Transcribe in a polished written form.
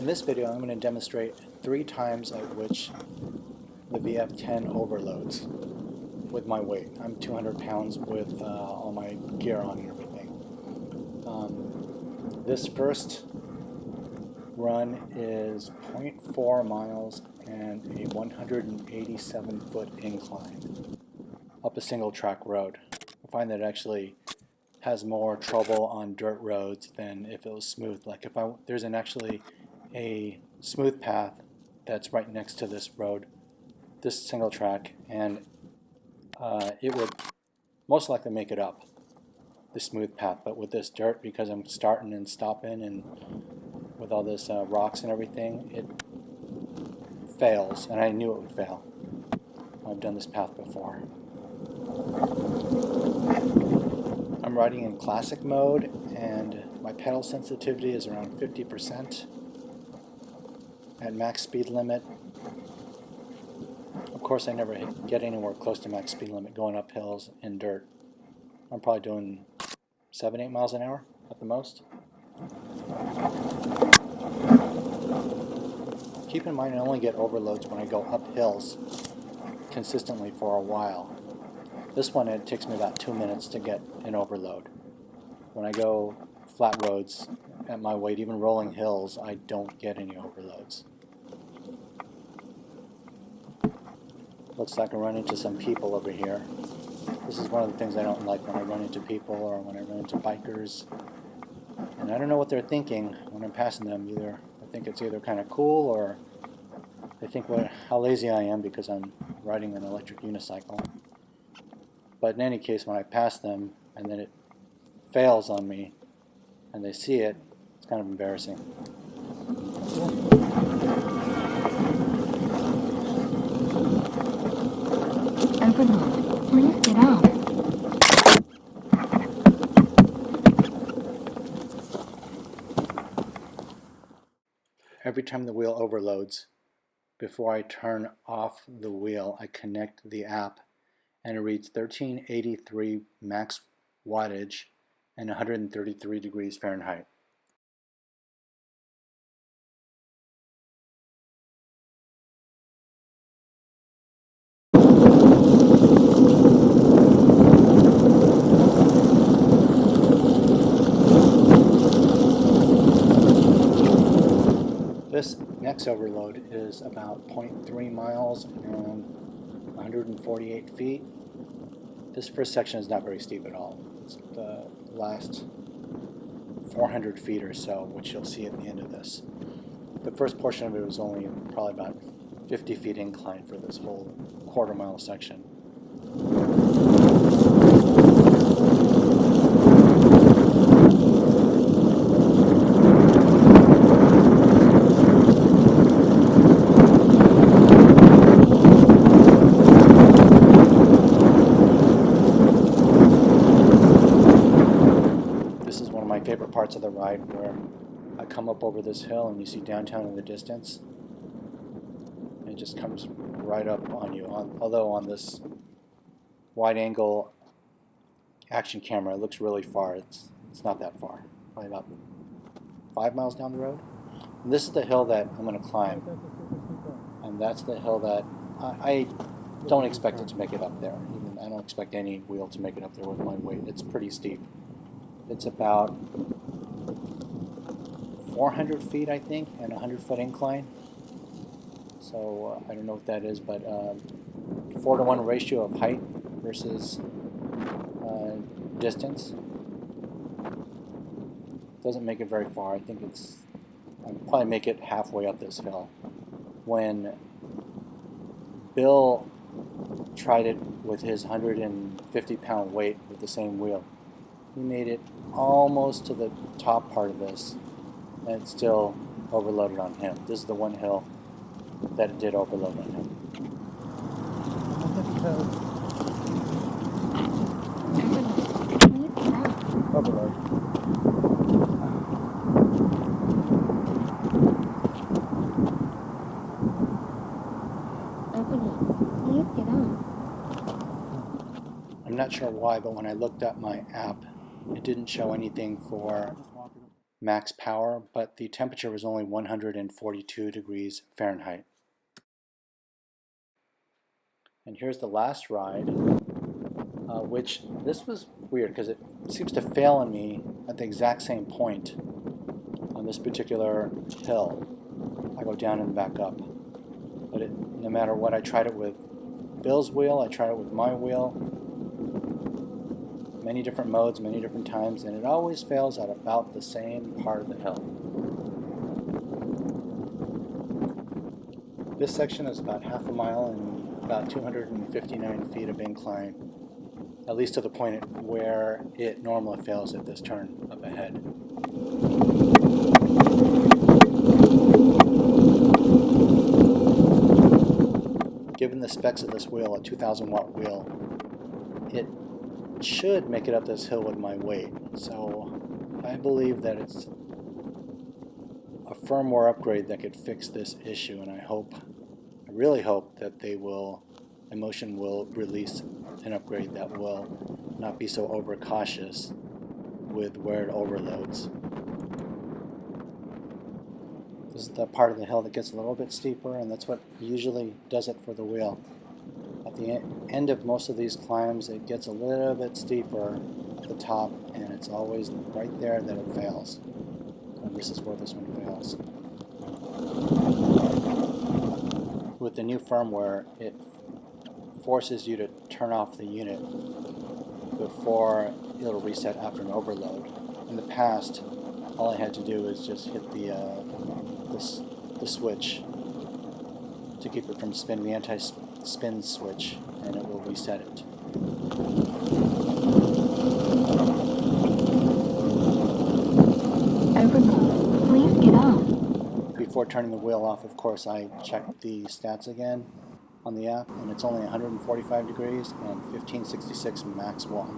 In this video, I'm going to demonstrate 3 times at which the VF10 overloads with my weight. I'm 200 pounds with all my gear on and everything. This first run is 0.4 miles and a 187-foot incline up a single track road. I find that it actually has more trouble on dirt roads than if it was smooth. Like if there's actually a smooth path that's right next to this road, this single track, and it would most likely make it up the smooth path. But with this dirt, because I'm starting and stopping and with all this rocks and everything, it fails, and I knew it would fail. I've done this path before. I'm riding in classic mode, and my pedal sensitivity is around 50% at max speed limit. Of course, I never get anywhere close to max speed limit going up hills in dirt. I'm probably doing 7-8 miles an hour at the most. Keep in mind, I only get overloads when I go up hills consistently for a while. This one, it takes me about 2 minutes to get an overload. When I go flat roads at my weight, even rolling hills, I don't get any overloads. Looks like I run into some people over here. This is one of the things I don't like when I run into people or when I run into bikers. And I don't know what they're thinking when I'm passing them. I think it's either kind of cool, or they think how lazy I am because I'm riding an electric unicycle. But in any case, when I pass them and then it fails on me and they see it, it's kind of embarrassing. Overload. Please get out. Every time the wheel overloads, before I turn off the wheel, I connect the app, and it reads 1383 max wattage and 133 degrees Fahrenheit. This next overload is about 0.3 miles and 148 feet. This first section is not very steep at all. It's the last 400 feet or so, which you'll see at the end of this. The first portion of it was only probably about 50 feet incline for this whole quarter-mile section. Favorite parts of the ride, where I come up over this hill and you see downtown in the distance, and it just comes right up on you. Although on this wide angle action camera it looks really far, it's not that far, probably about 5 miles down the road. And this is the hill that I'm going to climb, and that's the hill that I don't expect it to make it up there. Even I don't expect any wheel to make it up there with my weight. It's pretty steep. It's about 400 feet, I think, and a 100-foot incline. So I don't know what that is, but 4-to-1 ratio of height versus distance. Doesn't make it very far. I think I'll probably make it halfway up this hill. When Bill tried it with his 150-pound weight with the same wheel, he made it almost to the top part of this, and it still overloaded on him. This is the one hill that it did overload on him. Overload. I'm not sure why, but when I looked at my app, it didn't show anything for max power, but the temperature was only 142 degrees Fahrenheit. And here's the last ride, which this was weird because it seems to fail on me at the exact same point on this particular hill. I go down and back up. But no matter what, I tried it with Bill's wheel, I tried it with my wheel, many different modes, many different times, and it always fails at about the same part of the hill. This section is about half a mile and about 259 feet of incline, at least to the point where it normally fails at this turn up ahead. Given the specs of this wheel, a 2,000 watt wheel, it should make it up this hill with my weight. So I believe that it's a firmware upgrade that could fix this issue, and I really hope that InMotion will release an upgrade that will not be so overcautious with where it overloads. This is the part of the hill that gets a little bit steeper, and that's what usually does it for the wheel. At the end of most of these climbs, it gets a little bit steeper at the top, and it's always right there that it fails. And this is where this one fails. With the new firmware, it forces you to turn off the unit before it'll reset after an overload. In the past, all I had to do is just hit the switch to keep it from spinning, the anti-spin switch, and it will reset it. Overload. Please get off. Before turning the wheel off, of course, I checked the stats again on the app, and it's only 145 degrees and 1566 max watt.